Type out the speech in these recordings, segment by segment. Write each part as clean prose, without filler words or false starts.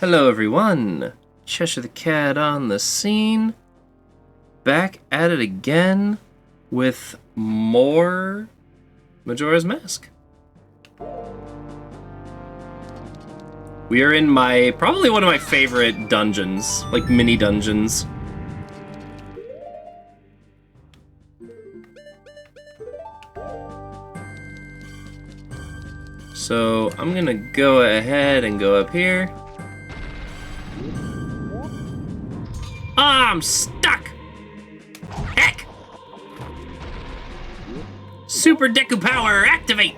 Hello everyone, Cheshire the Cat on the scene, back at it again with more Majora's Mask. We are in probably one of my favorite dungeons, like mini dungeons. So I'm gonna go ahead and go up here. Ah, I'm stuck! Heck! Super Deku Power, activate!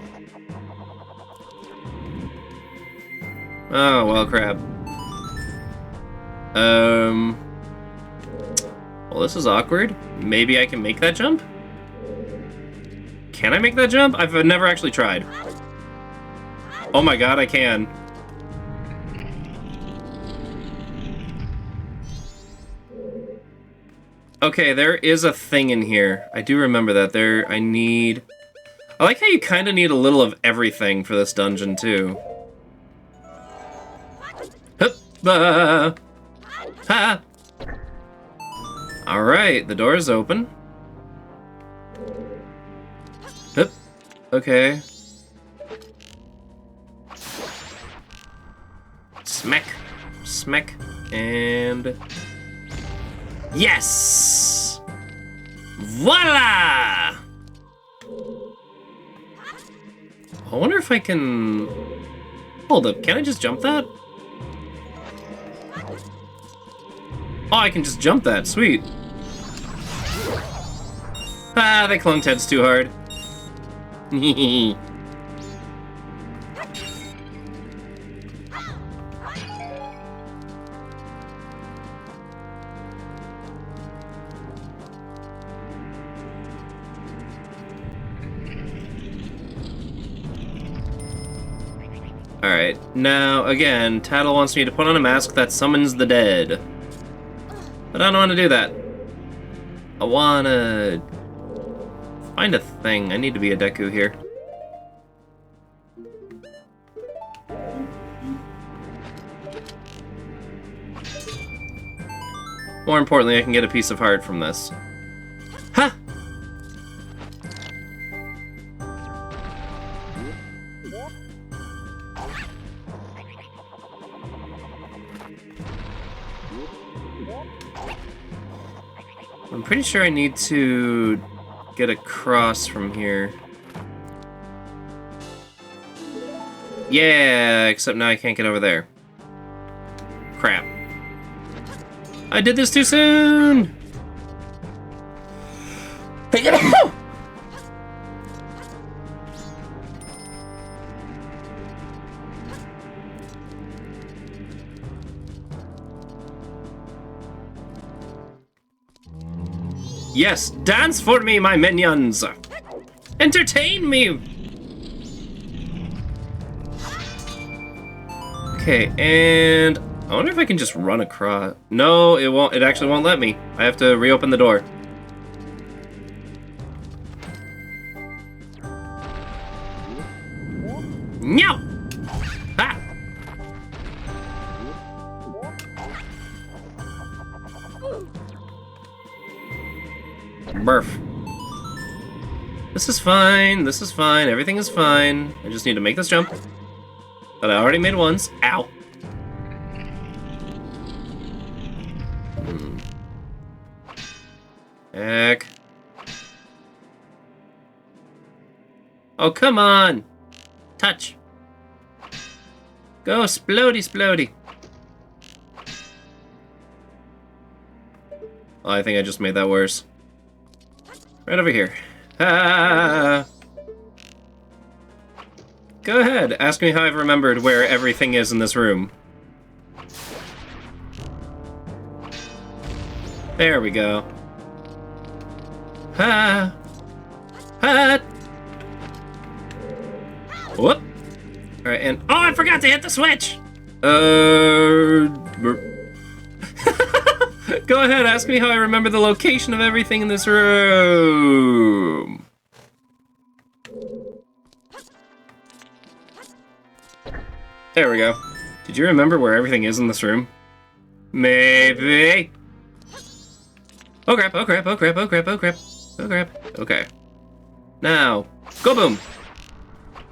Oh, well, crap. Well, this is awkward. Maybe I can make that jump? Can I make that jump? I've never actually tried. Oh my god, I can. Okay, there is a thing in here. I do remember that. I like how you kind of need a little of everything for this dungeon, too. Ha! Alright, the door is open. Hup. Okay. Smack. Smack. And... yes! Voila! I wonder if I can... hold up, can I just jump that? Oh, I can just jump that, sweet. Ah, they clunked heads too hard. Alright, now, again, Tattle wants me to put on a mask that summons the dead. But I don't want to do that. I want to find a thing. I need to be a Deku here. More importantly, I can get a piece of heart from this. Ha! I'm pretty sure I need to get across from here. Yeah, except now I can't get over there. Crap. I did this too soon! Yes, dance for me, my minions! Entertain me! Okay, and I wonder if I can just run across. No, it won't. It actually won't let me. I have to reopen the door. Meow! Ha! Burf. This is fine. This is fine. Everything is fine. I just need to make this jump that I already made once. Ow. Heck. Oh, come on. Touch. Go, splody, splody. Oh, I think I just made that worse. Right over here. Ah! Go ahead, ask me how I've remembered where everything is in this room. There we go. Ha! Ha! Whoop! Alright, and... oh, I forgot to hit the switch! Go ahead, ask me how I remember the location of everything in this room. There we go. Did you remember where everything is in this room? Maybe. Oh crap, oh crap, oh crap, oh crap, oh crap, oh crap. Okay. Now, go boom!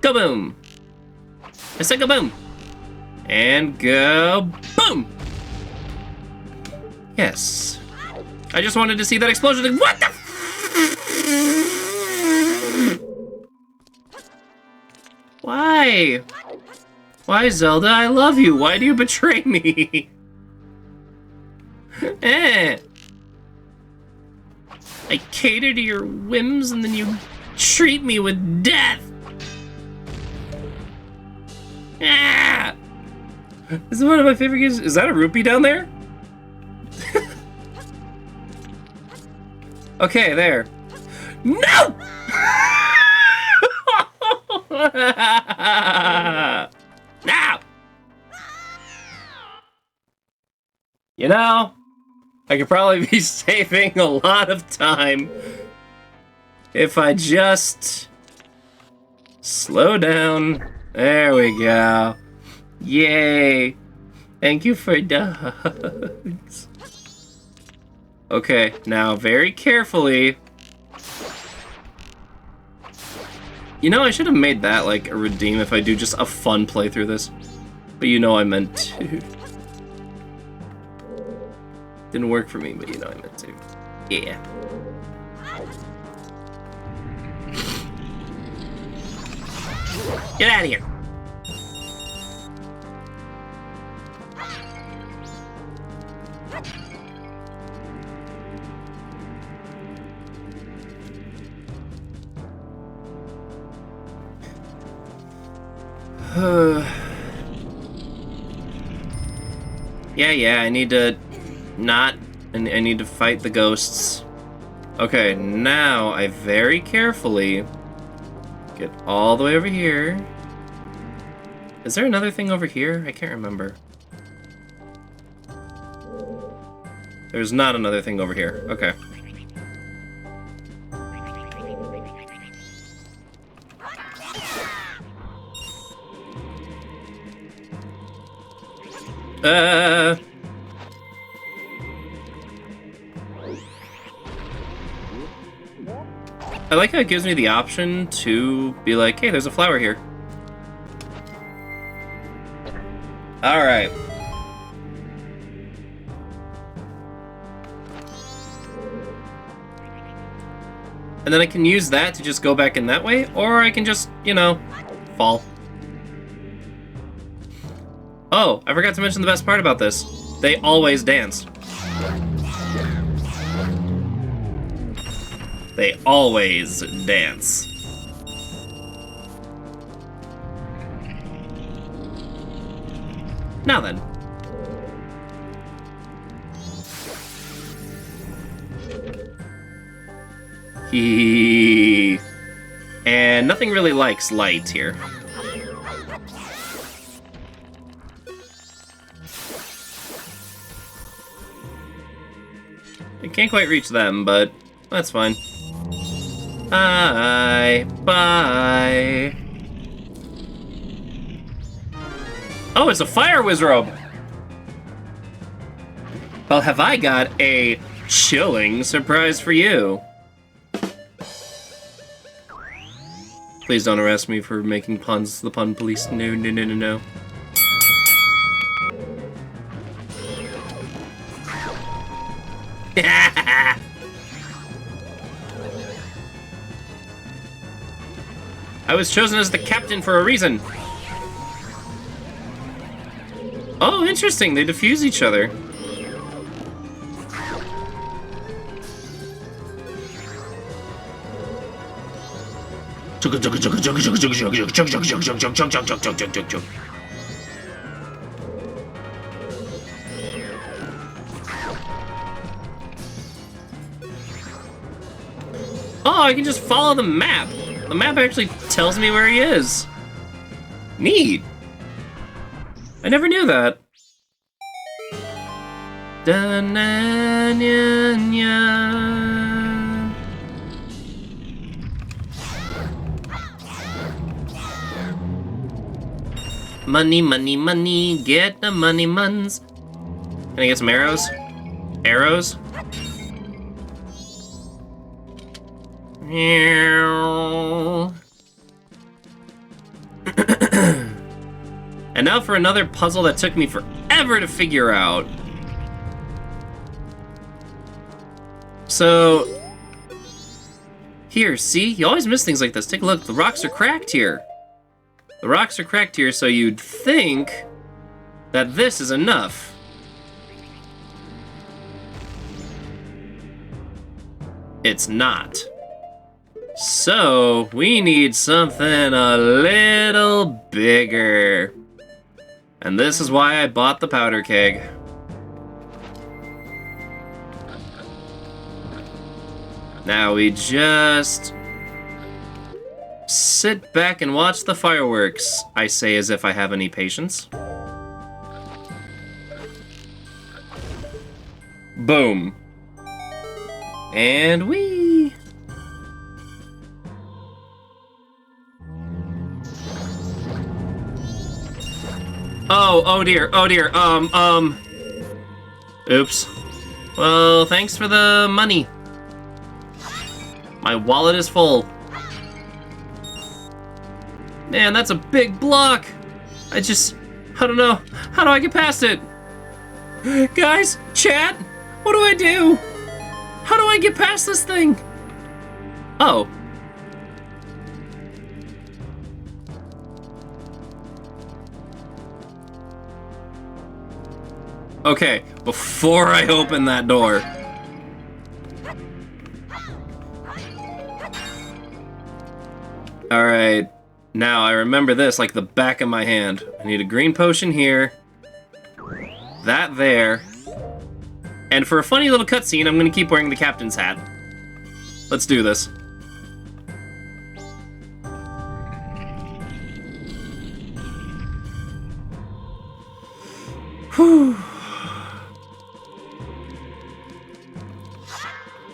Go boom! I said go boom! And go boom! Yes. I just wanted to see that explosion. What the? Why? Why, Zelda? I love you. Why do you betray me? Eh. I cater to your whims and then you treat me with death. Ah! This is one of my favorite games. Is that a rupee down there? Okay, there. No! No! You know, I could probably be saving a lot of time if I just slow down. There we go. Yay. Thank you for dogs. Okay, now very carefully. You know, I should have made that like a redeem if I do just a fun playthrough this. But you know I meant to. Didn't work for me, but you know I meant to. Yeah. Get out of here. Yeah, I need to not, and I need to fight the ghosts. Okay, now I very carefully get all the way over here. Is there another thing over here? I can't remember. There's not another thing over here. Okay. I like how it gives me the option to be like, hey, there's a flower here. Alright. And then I can use that to just go back in that way, or I can just, you know, fall. Oh, I forgot to mention the best part about this. They always dance. They always dance. Now then. And nothing really likes light here. I can't quite reach them, but that's fine. Bye. Bye. Oh, it's a fire wizrobe. Well, have I got a chilling surprise for you. Please don't arrest me for making puns. The pun police. No, no, no, no, no. I was chosen as the captain for a reason. Oh, interesting. They diffuse each other. Oh, I can just follow the map. The map actually tells me where he is. Neat. I never knew that. Money, money, money, get the money muns. Can I get some arrows? Arrows? And now for another puzzle that took me forever to figure out. So, here, see? You always miss things like this. Take a look, the rocks are cracked here. The rocks are cracked here, so you'd think that this is enough. It's not. So, we need something a little bigger. And this is why I bought the powder keg. Now we just sit back and watch the fireworks, I say as if I have any patience. Boom. And we. Oh dear, oh dear, oops. Well, thanks for the money. My wallet is full. Man, that's a big block. I don't know. How do I get past it? Guys, chat, what do I do? How do I get past this thing? Oh. Okay, before I open that door. Alright, now I remember this like the back of my hand. I need a green potion here. That there. And for a funny little cutscene, I'm gonna keep wearing the captain's hat. Let's do this. Whew.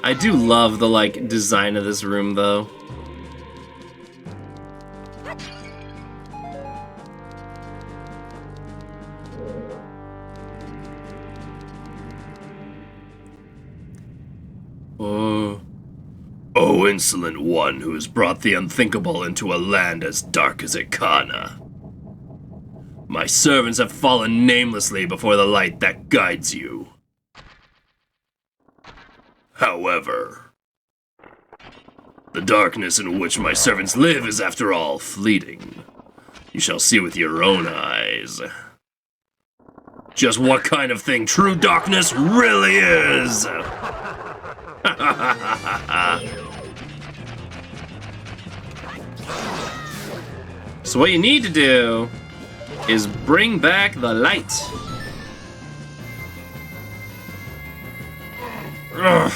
I do love the, like, design of this room, though. Oh, insolent one who has brought the unthinkable into a land as dark as Ikana. My servants have fallen namelessly before the light that guides you. However, the darkness in which my servants live is, after all, fleeting. You shall see with your own eyes just what kind of thing true darkness really is! So what you need to do is bring back the light. Ugh.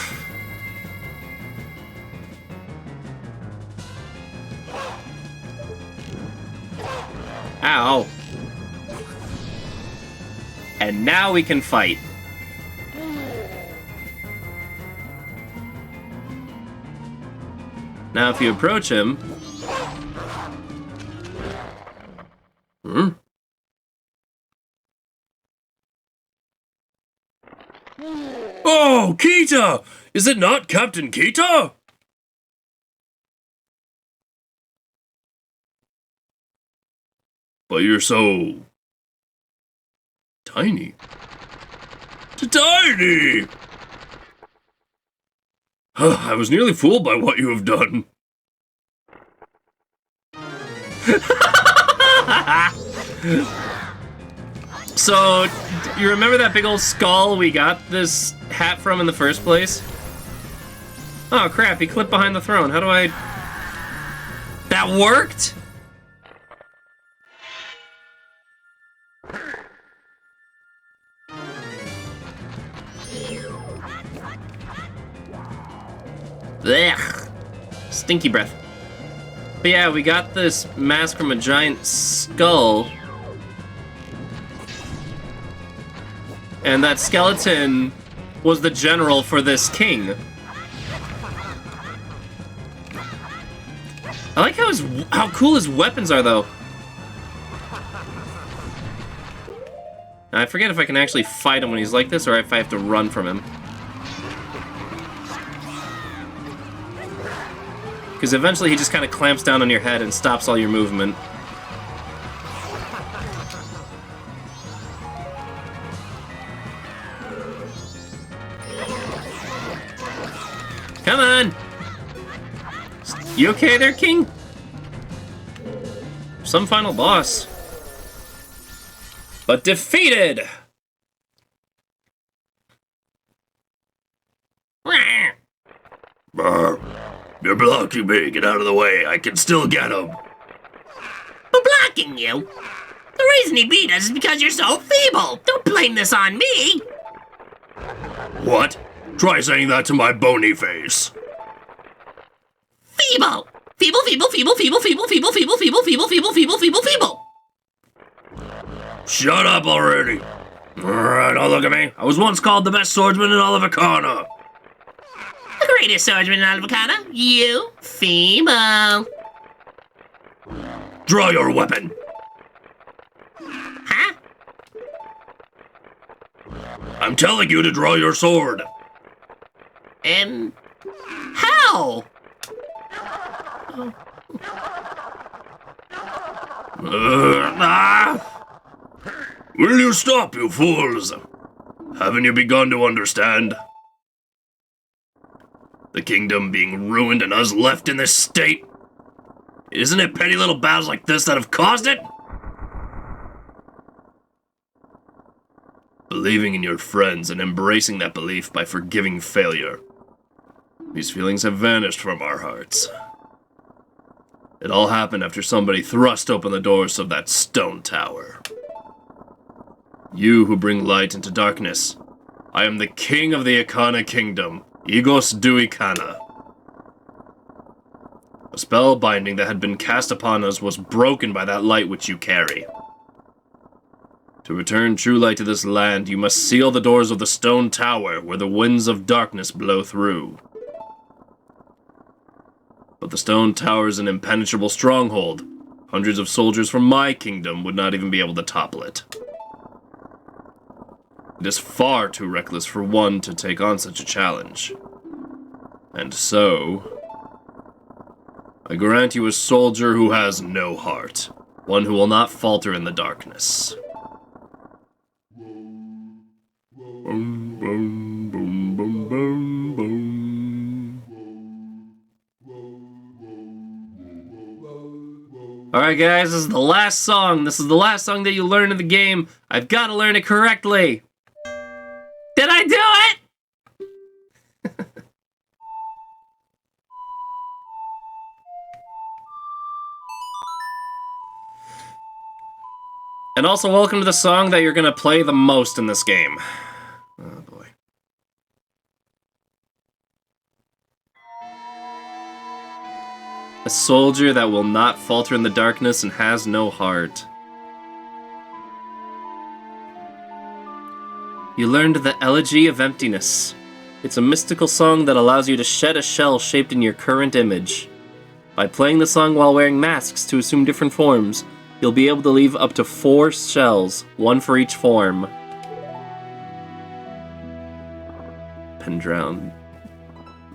Ow. And now we can fight. Now if you approach him... Oh, Kita! Is it not Captain Kita? But you're so... tiny. Tiny! I was nearly fooled by what you have done. So, you remember that big old skull we got this hat from in the first place? Oh crap, he clipped behind the throne. How do I... That worked?! Blech. Stinky breath. But yeah, we got this mask from a giant skull. And that skeleton was the general for this king. I like how cool his weapons are, though. Now, I forget if I can actually fight him when he's like this, or if I have to run from him. Because eventually he just kind of clamps down on your head and stops all your movement. Come on! You okay there, King? Some final boss. But defeated! Brr. You're blocking me. Get out of the way. I can still get him. For blocking you? The reason he beat us is because you're so feeble. Don't blame this on me. What? Try saying that to my bony face. Feeble. Feeble, feeble, feeble, feeble, feeble, feeble, feeble, feeble, feeble, feeble, feeble, feeble, feeble. Shut up already. Alright, don't look at me. I was once called the best swordsman in all of Akana. The greatest swordsman in Alvacana. You, feeble. Draw your weapon. Huh? I'm telling you to draw your sword. How? Will you stop, you fools? Haven't you begun to understand? The kingdom being ruined and us left in this state? Isn't it petty little battles like this that have caused it? Believing in your friends and embracing that belief by forgiving failure. These feelings have vanished from our hearts. It all happened after somebody thrust open the doors of that stone tower. You who bring light into darkness. I am the king of the Akana kingdom, Igos Duikana. A spell binding that had been cast upon us was broken by that light which you carry. To return true light to this land, you must seal the doors of the stone tower where the winds of darkness blow through. But the stone tower is an impenetrable stronghold. Hundreds of soldiers from my kingdom would not even be able to topple it. It is far too reckless for one to take on such a challenge. And so, I grant you a soldier who has no heart, one who will not falter in the darkness. Boom, boom, boom, boom, boom, boom. Alright guys, this is the last song. This is the last song that you learn in the game. I've got to learn it correctly. Did I do it? And also welcome to the song that you're gonna play the most in this game. Oh boy. A soldier that will not falter in the darkness and has no heart. You learned the Elegy of Emptiness. It's a mystical song that allows you to shed a shell shaped in your current image. By playing the song while wearing masks to assume different forms, you'll be able to leave up to 4 shells, 1 for each form. Pendrown.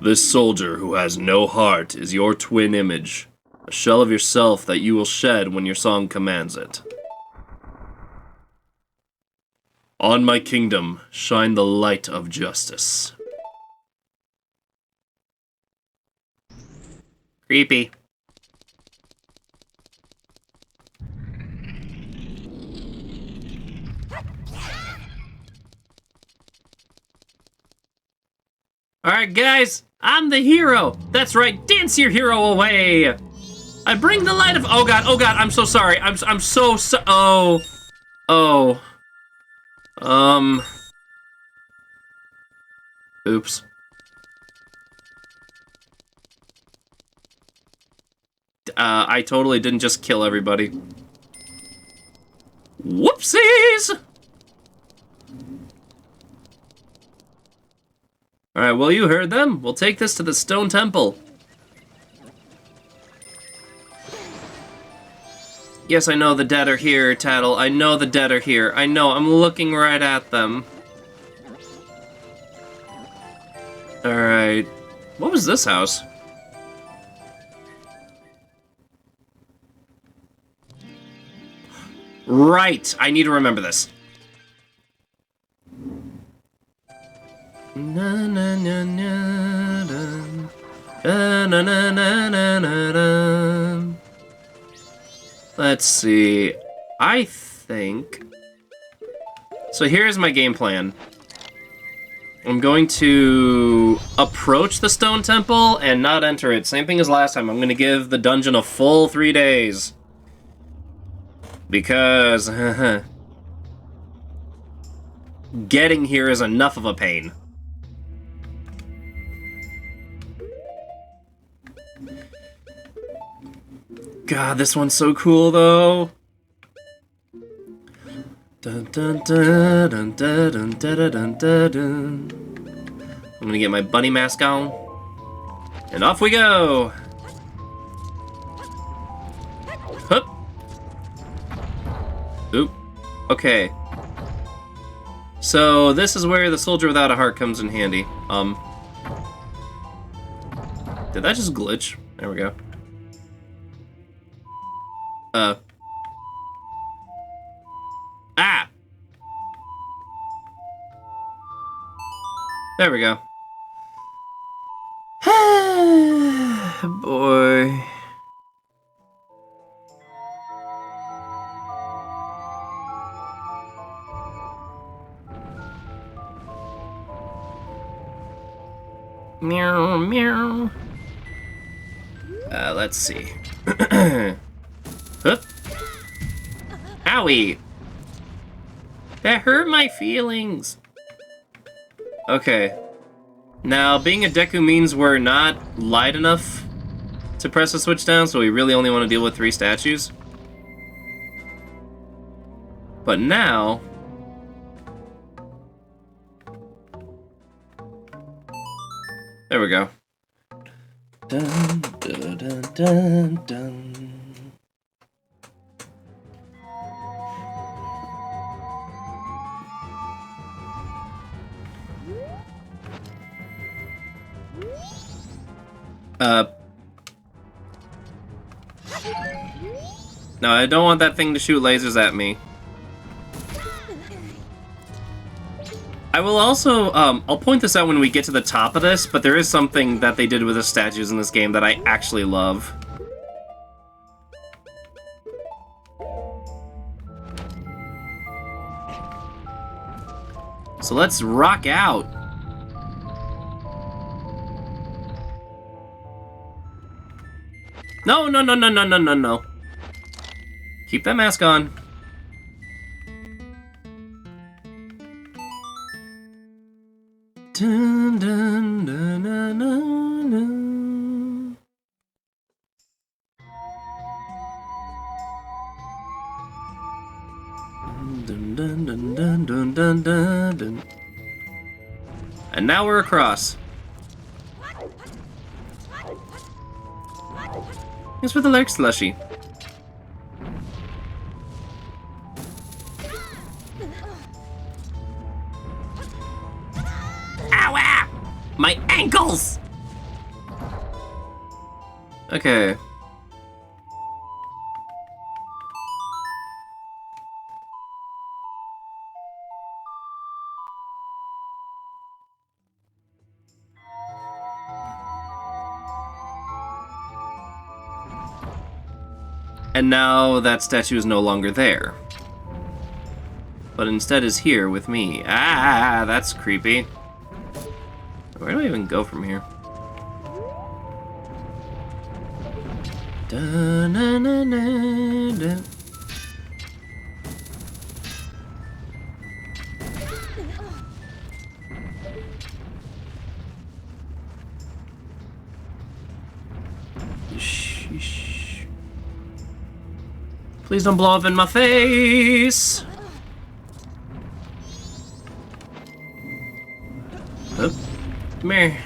This soldier who has no heart is your twin image, a shell of yourself that you will shed when your song commands it. On my kingdom, shine the light of justice. Creepy. Alright guys, I'm the hero. That's right, dance your hero away. I bring the light of— oh god, I'm so sorry. I'm so oh. Oops. I totally didn't just kill everybody. Whoopsies! Alright, well you heard them. We'll take this to the stone temple. Yes, I know the dead are here, Tattle. I know the dead are here. I know, I'm looking right at them. Alright. What was this house? Right! I need to remember this. Na na na na na na na na na na na. Let's see. I think... So here's my game plan. I'm going to approach the stone temple and not enter it. Same thing as last time. I'm going to give the dungeon a full 3 days. Because... getting here is enough of a pain. God, this one's so cool, though. Dun, dun, dun, dun, dun, dun, dun, dun, dun, dun. I'm gonna get my bunny mask on. And off we go! Hup! Oop. Okay. So, this is where the soldier without a heart comes in handy. Did that just glitch? There we go. Ah! There we go. Boy. Meow, meow. Let's see. Hup. Owie! That hurt my feelings! Okay. Now, being a Deku means we're not light enough to press the switch down, so we really only want to deal with 3 statues. But now... There we go. Dun, dun, dun, dun, dun. No, I don't want that thing to shoot lasers at me. I will also, I'll point this out when we get to the top of this, but there is something that they did with the statues in this game that I actually love. So let's rock out. No, no, no, no, no, no, no, no. Keep that mask on. Dun, dun, dun, dun, dun, dun. Dun, dun, dun, dun, dun, dun, dun, dun. And now we're across. Thanks for the lurk, Slushy. Ow, ow! My ankles! Okay. And now that statue is no longer there. But instead is here with me. Ah, that's creepy. Where do I even go from here? Da-na-na-na-na. Sheesh. Please don't blow up in my face! Oh, come here.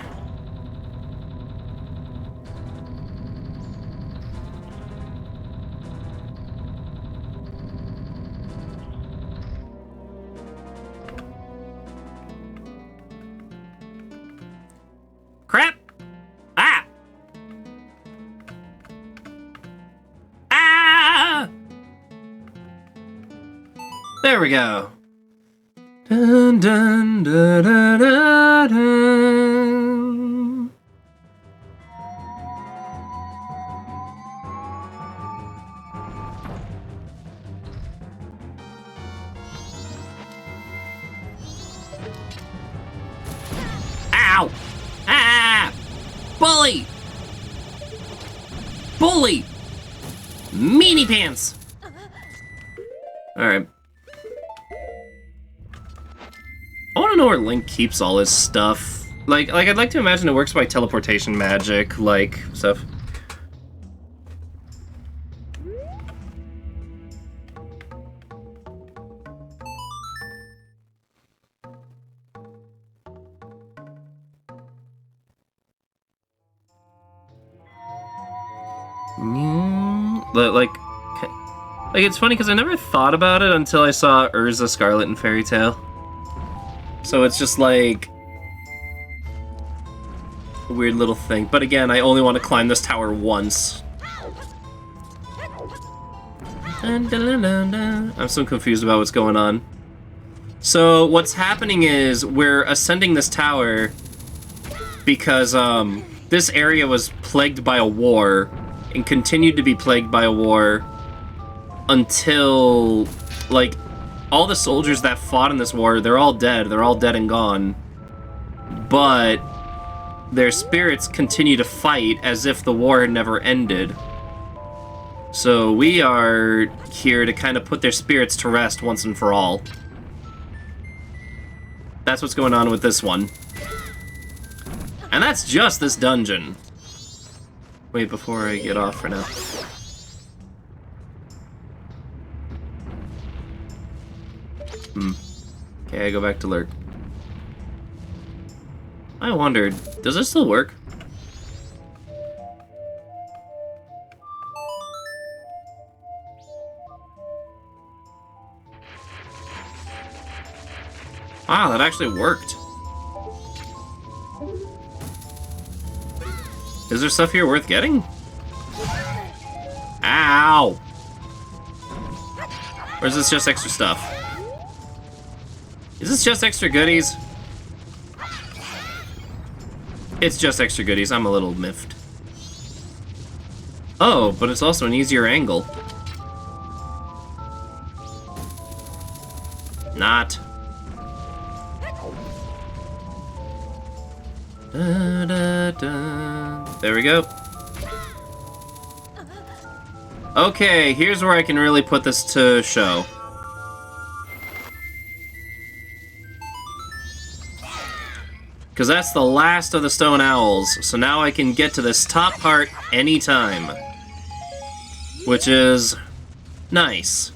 There we go. Dun, dun, dun, dun, dun, dun. Ow! Ah! Bully! Bully! Meanie pants! Alright. I want to know where Link keeps all his stuff. Like I'd like to imagine it works by teleportation magic, like, stuff. Like it's funny because I never thought about it until I saw Urza Scarlet in Fairy Tail. So it's just like a weird little thing. But again, I only want to climb this tower once. I'm so confused about what's going on. So what's happening is we're ascending this tower because this area was plagued by a war and continued to be plagued by a war until, like, all the soldiers that fought in this war, they're all dead. They're all dead and gone. But their spirits continue to fight as if the war had never ended. So we are here to kind of put their spirits to rest once and for all. That's what's going on with this one. And that's just this dungeon. Wait, before I get off for now. Okay, I go back to lurk. I wondered, does this still work? Wow, that actually worked. Is there stuff here worth getting? Ow! Or is this just extra stuff? Is this just extra goodies? It's just extra goodies. I'm a little miffed. Oh, but it's also an easier angle. Not. Da, da, da. There we go. Okay, here's where I can really put this to show. Because that's the last of the stone owls, so now I can get to this top part anytime. Which is nice.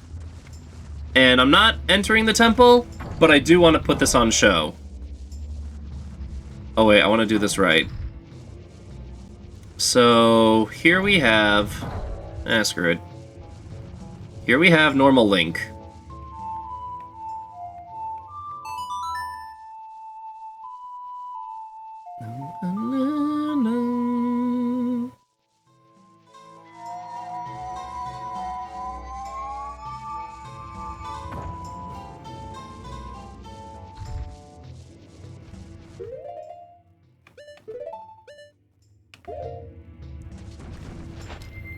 And I'm not entering the temple, but I do want to put this on show. Oh wait, I want to do this right. So, here we have... screw it. Here we have normal Link.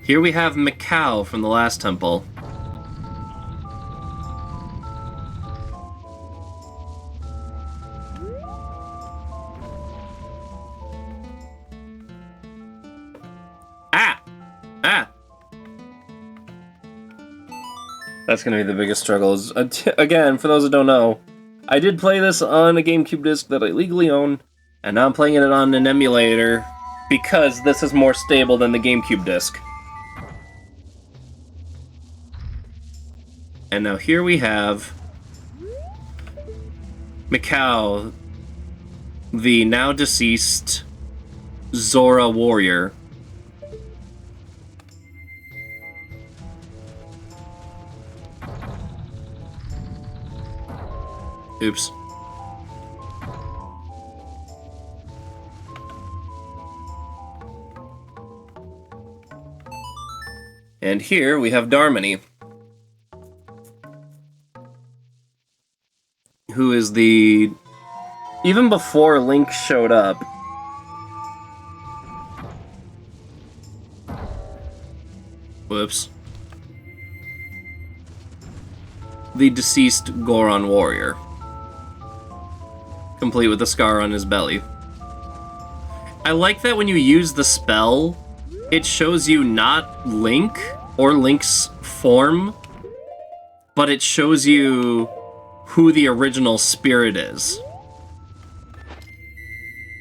Here we have Macau from the last temple. Ah! Ah! That's gonna be the biggest struggle. Again, for those that don't know, I did play this on a GameCube disc that I legally own, and now I'm playing it on an emulator because this is more stable than the GameCube disc. And now here we have Macau, the now deceased Zora warrior. Oops. And here we have Darmony. who is the... Even before Link showed up... Whoops. The deceased Goron warrior. Complete with a scar on his belly. I like that when you use the spell, it shows you not Link or Link's form, but it shows you who the original spirit is.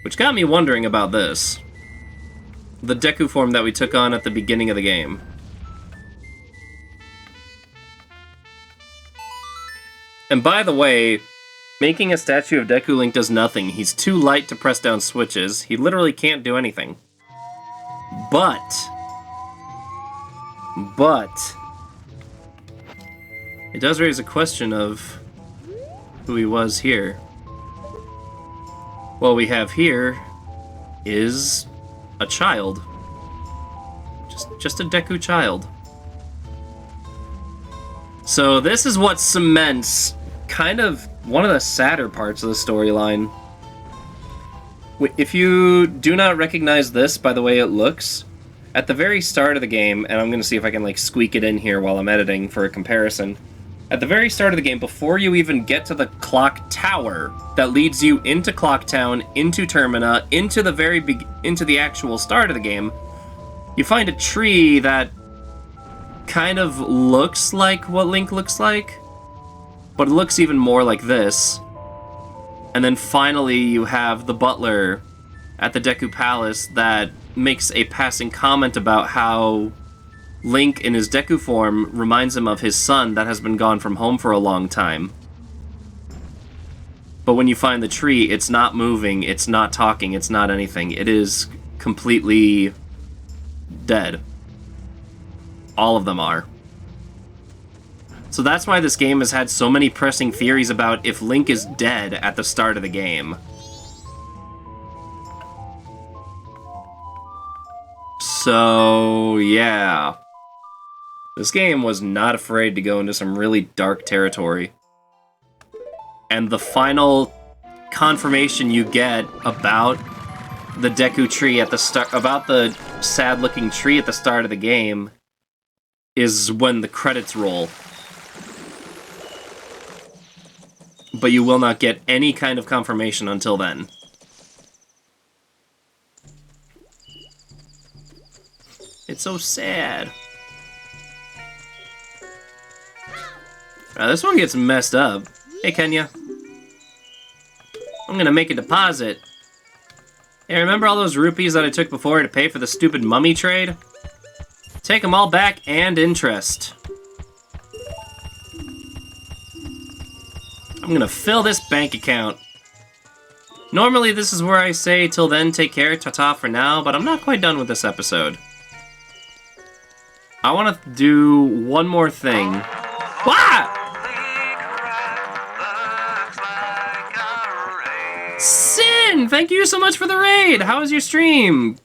Which got me wondering about this. The Deku form that we took on at the beginning of the game. And by the way, making a statue of Deku Link does nothing. He's too light to press down switches. He literally can't do anything. But... it does raise a question of who he was here. What we have here is a child. Just a Deku child. So this is what cements kind of one of the sadder parts of the storyline. If you do not recognize this by the way it looks, at the very start of the game, and I'm going to see if I can like squeak it in here while I'm editing for a comparison. At the very start of the game, before you even get to the clock tower that leads you into Clock Town, into Termina, into the actual start of the game, you find a tree that kind of looks like what Link looks like, but it looks even more like this. And then finally you have the butler at the Deku Palace that makes a passing comment about how Link in his Deku form reminds him of his son that has been gone from home for a long time. But when you find the tree, it's not moving, it's not talking, it's not anything. It is completely dead. All of them are. So that's why this game has had so many pressing theories about if Link is dead at the start of the game. So, yeah. This game was not afraid to go into some really dark territory. And the final confirmation you get about the Deku tree at the start, about the sad-looking tree at the start of the game, is when the credits roll. But you will not get any kind of confirmation until then. It's so sad. This one gets messed up. Hey, Kenya. I'm gonna make a deposit. Hey, remember all those rupees that I took before to pay for the stupid mummy trade? Take them all back and interest. I'm gonna fill this bank account. Normally this is where I say, till then, take care, ta-ta for now, but I'm not quite done with this episode. I want to do one more thing. What? Sin, thank you so much for the raid. How was your stream?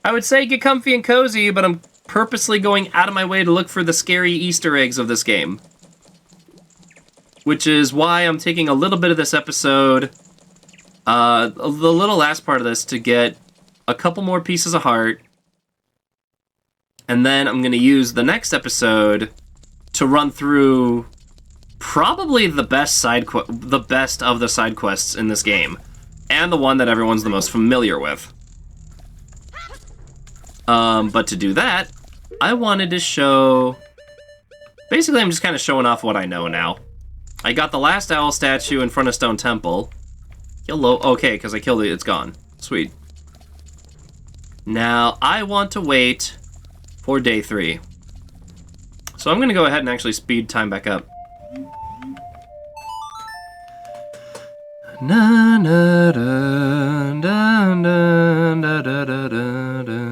I would say get comfy and cozy, but I'm purposely going out of my way to look for the scary Easter eggs of this game. Which is why I'm taking a little bit of this episode, the little last part of this, to get a couple more pieces of heart. And then I'm going to use the next episode to run through probably the best of the side quests in this game, and the one that everyone's the most familiar with. But to do that, I wanted to show... Basically, I'm just kind of showing off what I know now. I got the last owl statue in front of Stone Temple. Hello. Okay, because I killed it. It's gone. Sweet. Now, I want to wait for day 3. So I'm going to go ahead and actually speed time back up. Na na da da da da da da da.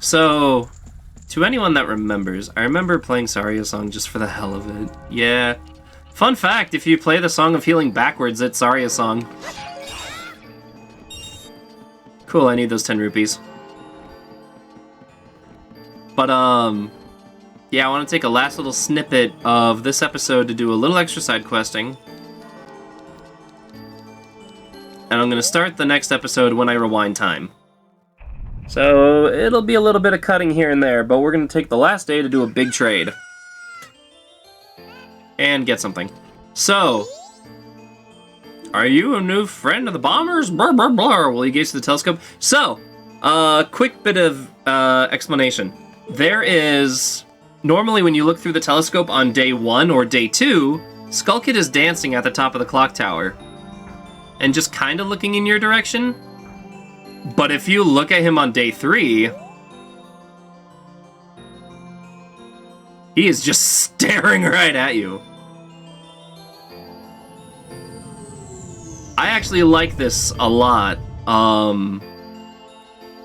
So, to anyone that remembers, I remember playing Saria's song just for the hell of it. Yeah. Fun fact, if you play the Song of Healing backwards, it's Saria's song. Cool, I need those 10 rupees. But, yeah, I want to take a last little snippet of this episode to do a little extra side questing. And I'm going to start the next episode when I rewind time. So, it'll be a little bit of cutting here and there, but we're going to take the last day to do a big trade. And get something. So, are you a new friend of the bombers? Blah, blah, blah. Will you gaze to the telescope? So, quick bit of explanation. There is... Normally when you look through the telescope on day 1 or day 2, Skull Kid is dancing at the top of the clock tower. And just kind of looking in your direction. But if you look at him on day 3... he is just staring right at you. I actually like this a lot,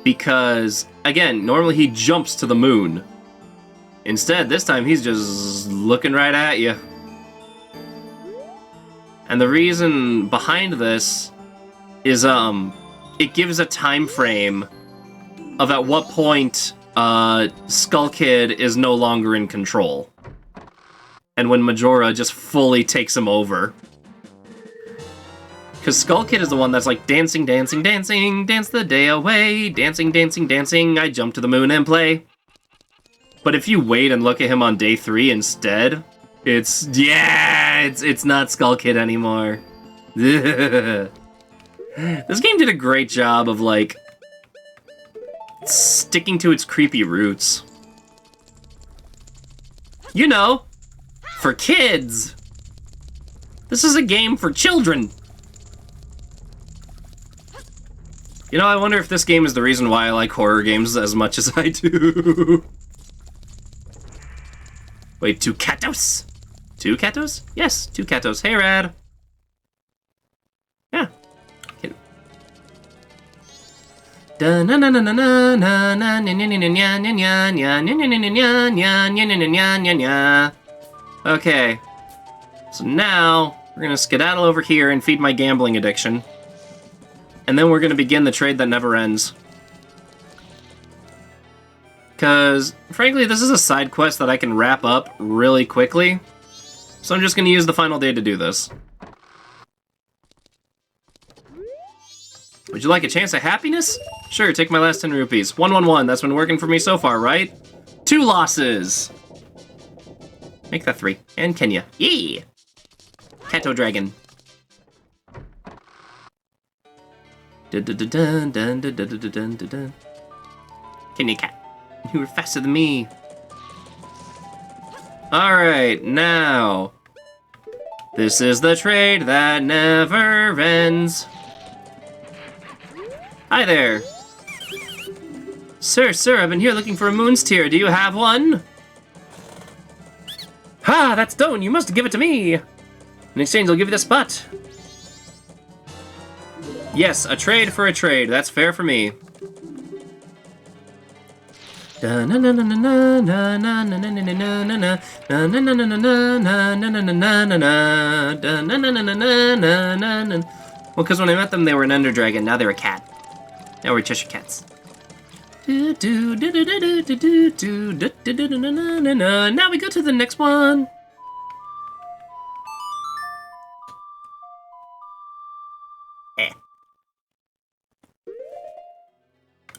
because, again, normally he jumps to the moon. Instead, this time he's just looking right at you. And the reason behind this is, it gives a time frame of at what point, Skull Kid is no longer in control. And when Majora just fully takes him over. Because Skull Kid is the one that's like, dancing, dancing, dancing, dance the day away, dancing, dancing, dancing, I jump to the moon and play. But if you wait and look at him on day 3 instead, it's not Skull Kid anymore. This game did a great job of, like, sticking to its creepy roots. You know, for kids. This is a game for children. You know, I wonder if this game is the reason why I like horror games as much as I do. Wait, 2 Katos? 2 Katos? Yes, 2 Katos. Hey, Rad. Yeah. Okay. So now, we're gonna skedaddle over here and feed my gambling addiction. And then we're gonna begin the trade that never ends. Because, frankly, this is a side quest that I can wrap up really quickly. So I'm just gonna use the final day to do this. Would you like a chance at happiness? Sure, take my last 10 rupees. 111, that's been working for me so far, right? 2 losses! Make that 3. And Kenya. Yee! Kato Dragon. Kenya Cat. You were faster than me. Alright, now. This is the trade that never ends. Hi there. Sir, I've been here looking for a moon's tear. Do you have one? Ha, that stone, you must give it to me. In exchange, I'll give you this butt. Yes, a trade for a trade. That's fair for me. Well, because when I met them, they were an Ender Dragon. Now they're a cat. Now we're Cheshire Cats. Now we go to the next one.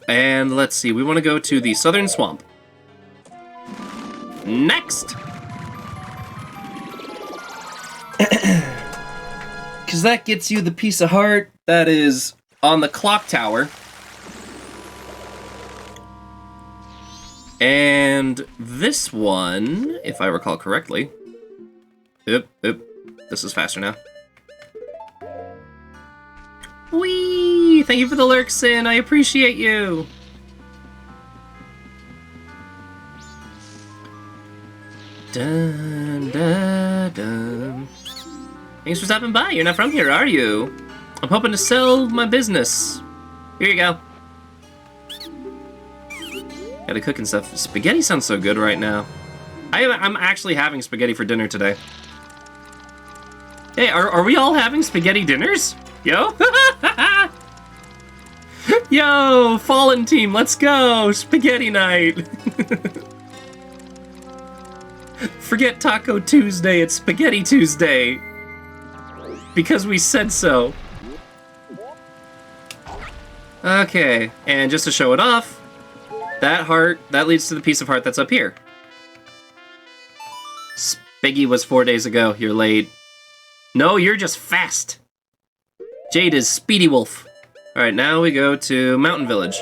And let's see, we want to go to the Southern Swamp. Next! Because that gets you the piece of heart that is on the clock tower. And this one, if I recall correctly... Oop, this is faster now. Whee! Thank you for the lurk, Sin. I appreciate you. Dun, dun, dun. Thanks for stopping by. You're not from here, are you? I'm hoping to sell my business. Here you go. Gotta cook and stuff. Spaghetti sounds so good right now. I'm actually having spaghetti for dinner today. Hey, are we all having spaghetti dinners? Yo? Yo, Fallen Team, let's go! Spaghetti night! Forget Taco Tuesday, it's Spaghetti Tuesday! Because we said so. Okay, and just to show it off, that heart, that leads to the piece of heart that's up here. Spiggy was 4 days ago, you're late. No, you're just fast! Jade is Speedy Wolf. Alright, now we go to Mountain Village.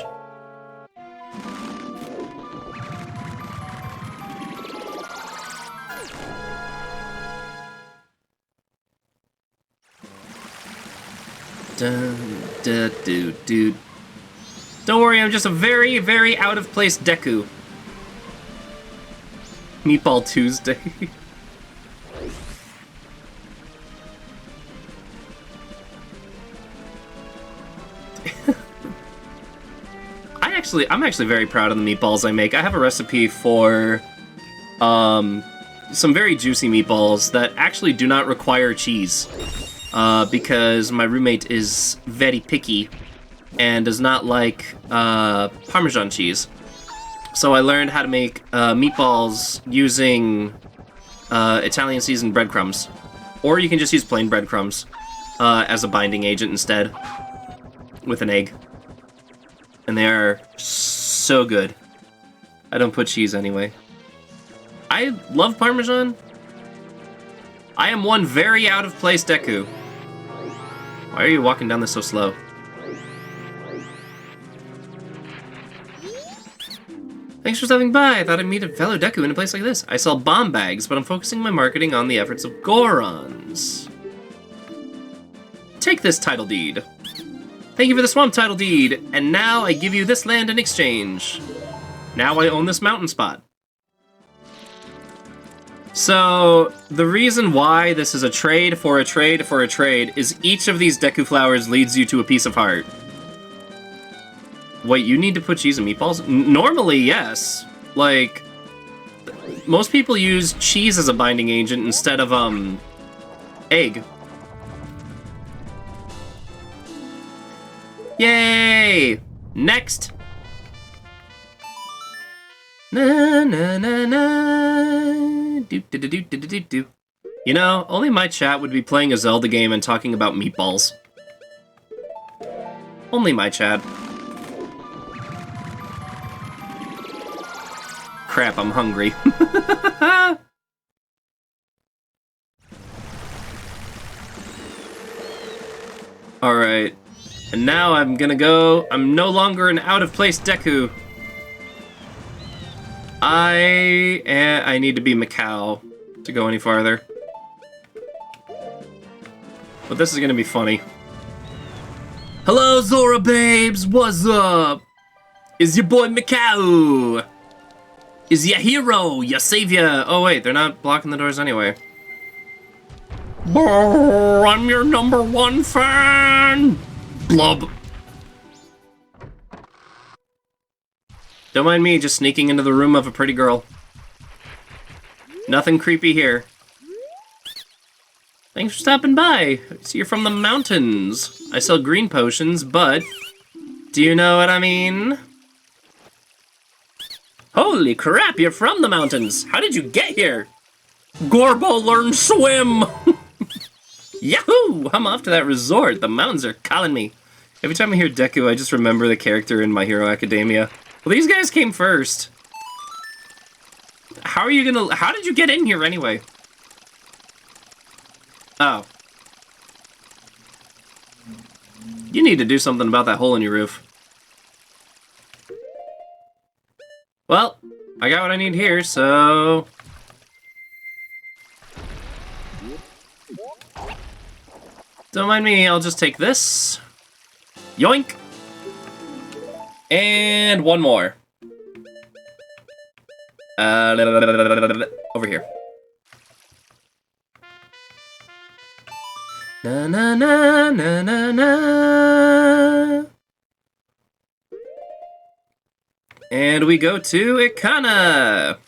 Dun, da, do, do. Don't worry, I'm just a very, very out-of-place Deku. Meatball Tuesday. I'm actually very proud of the meatballs I make. I have a recipe for some very juicy meatballs that actually do not require cheese. Because my roommate is very picky and does not like Parmesan cheese. So I learned how to make meatballs using Italian seasoned breadcrumbs. Or you can just use plain breadcrumbs as a binding agent instead, with an egg. And they are so good. I don't put cheese anyway. I love Parmesan. I am one very out-of-place Deku. Why are you walking down this so slow? Thanks for stopping by. I thought I'd meet a fellow Deku in a place like this. I sell bomb bags, but I'm focusing my marketing on the efforts of Gorons. Take this title deed. Thank you for the swamp title deed, and now I give you this land in exchange. Now I own this mountain spot. So, the reason why this is a trade for a trade for a trade is each of these Deku flowers leads you to a piece of heart. Wait, you need to put cheese in meatballs? Normally, yes. Like, most people use cheese as a binding agent instead of, egg. Yay! Next! Na na na na. Do do do do do do do. You know, only my chat would be playing a Zelda game and talking about meatballs. Only my chat. Crap, I'm hungry. Alright. And now I'm gonna go. I'm no longer an out-of-place Deku. I need to be Macau to go any farther. But this is gonna be funny. Hello, Zora babes! What's up? Is your boy Macau? Is your hero, your savior? Oh wait, they're not blocking the doors anyway. Brrr, I'm your #1 fan! Blub. Don't mind me just sneaking into the room of a pretty girl. Nothing creepy here. Thanks for stopping by. I see you're from the mountains. I sell green potions, but do you know what I mean? Holy crap, you're from the mountains. How did you get here? Gorbo learn swim. Yahoo! I'm off to that resort. The mountains are calling me. Every time I hear Deku, I just remember the character in My Hero Academia. Well, these guys came first. How did you get in here anyway? Oh. You need to do something about that hole in your roof. Well, I got what I need here, so... Don't mind me, I'll just take this. Yoink! And one more. Over here. Na na na na na na. And we go to Ikana.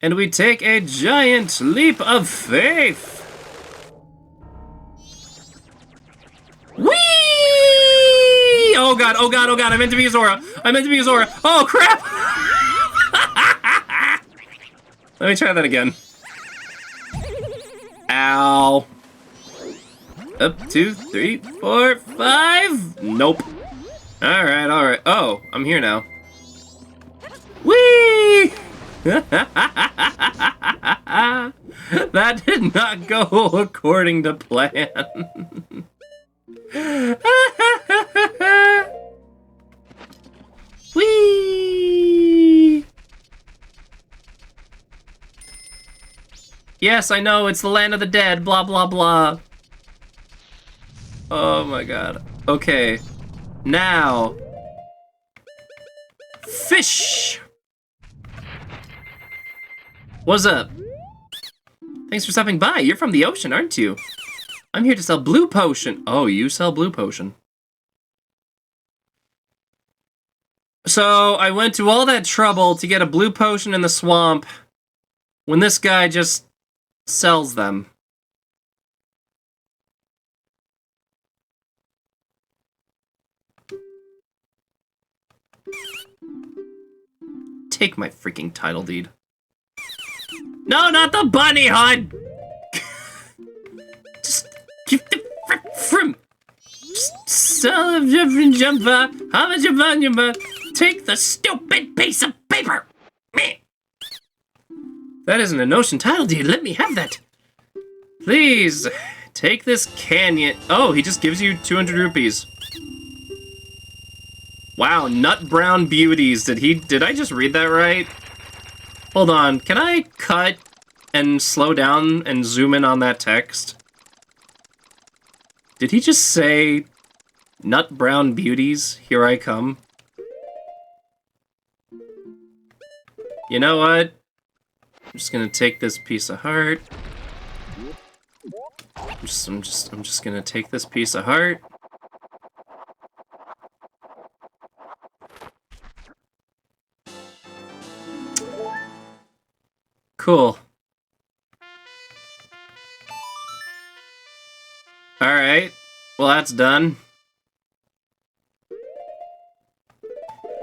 And we take a giant leap of faith. Whee! Oh god, oh god, oh god, I meant to be Zora. I meant to be Zora. Oh crap! Let me try that again. Ow. Up, 2, 3, 4, 5. Nope. Alright, alright. Oh, I'm here now. Whee! That did not go according to plan. Whee! Yes, I know, it's the land of the dead, blah, blah, blah. Oh my god. Okay. Now. Fish! What's up? Thanks for stopping by. You're from the ocean, aren't you? I'm here to sell blue potion. Oh, you sell blue potion. So, I went to all that trouble to get a blue potion in the swamp when this guy just sells them. Take my freaking title deed. No, not the bunny hunt! Just give the from. Just sell a different jumper. How much you want you? Take the stupid piece of paper. Meh. That isn't an ocean title deed. Let me have that. Please, take this canyon. Oh, he just gives you 200 rupees. Wow, nut brown beauties. Did I just read that right? Hold on, can I cut and slow down and zoom in on that text? Did he just say, nut brown beauties, here I come? You know what? I'm just gonna take this piece of heart. I'm just gonna take this piece of heart. Cool. Alright. Well, that's done.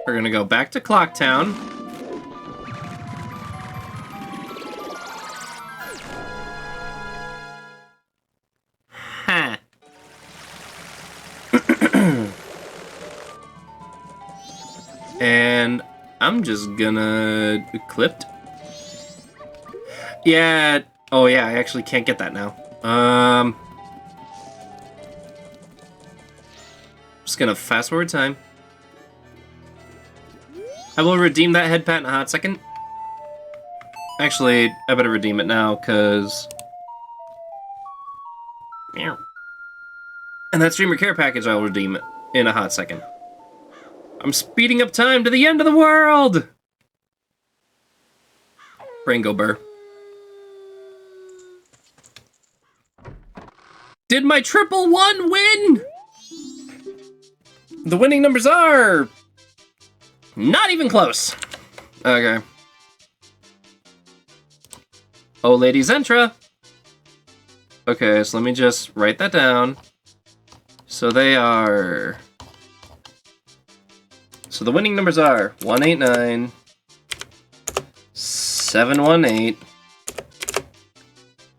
We're gonna go back to Clocktown. Ha. And I'm just gonna clip. Yeah. Oh yeah, I actually can't get that now. Just gonna fast forward time. I will redeem that head pat in a hot second. Actually, I better redeem it now, cause. And that streamer care package I will redeem it in a hot second. I'm speeding up time to the end of the world! Ringo Burr. Did my triple one win? The winning numbers are... not even close. Okay. Oh, Lady Zentra. Okay, so let me just write that down. So they are... So the winning numbers are 189, 718,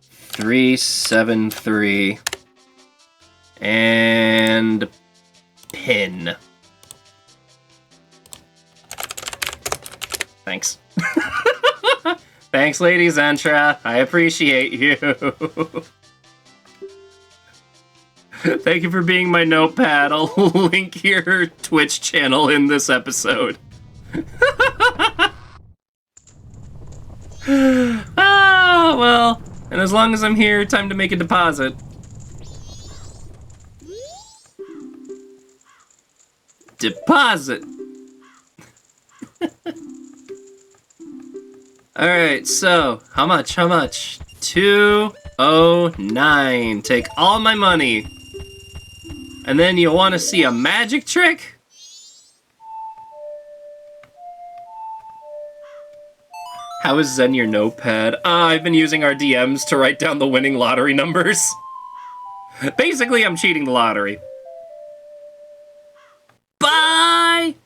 373, and pin. Thanks. Thanks, Lady Zentra. I appreciate you. Thank you for being my notepad. I'll link your Twitch channel in this episode. Ah, well. And as long as I'm here, time to make a deposit. Deposit! Alright, so, how much? 209. Take all my money. And then you want to see a magic How is Zen your notepad? I've been using our DMs to write down the winning lottery numbers. Basically, I'm cheating the lottery. Bye!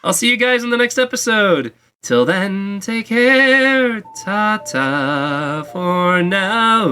I'll see you guys in the next episode. Till then, take care. Ta-ta for now.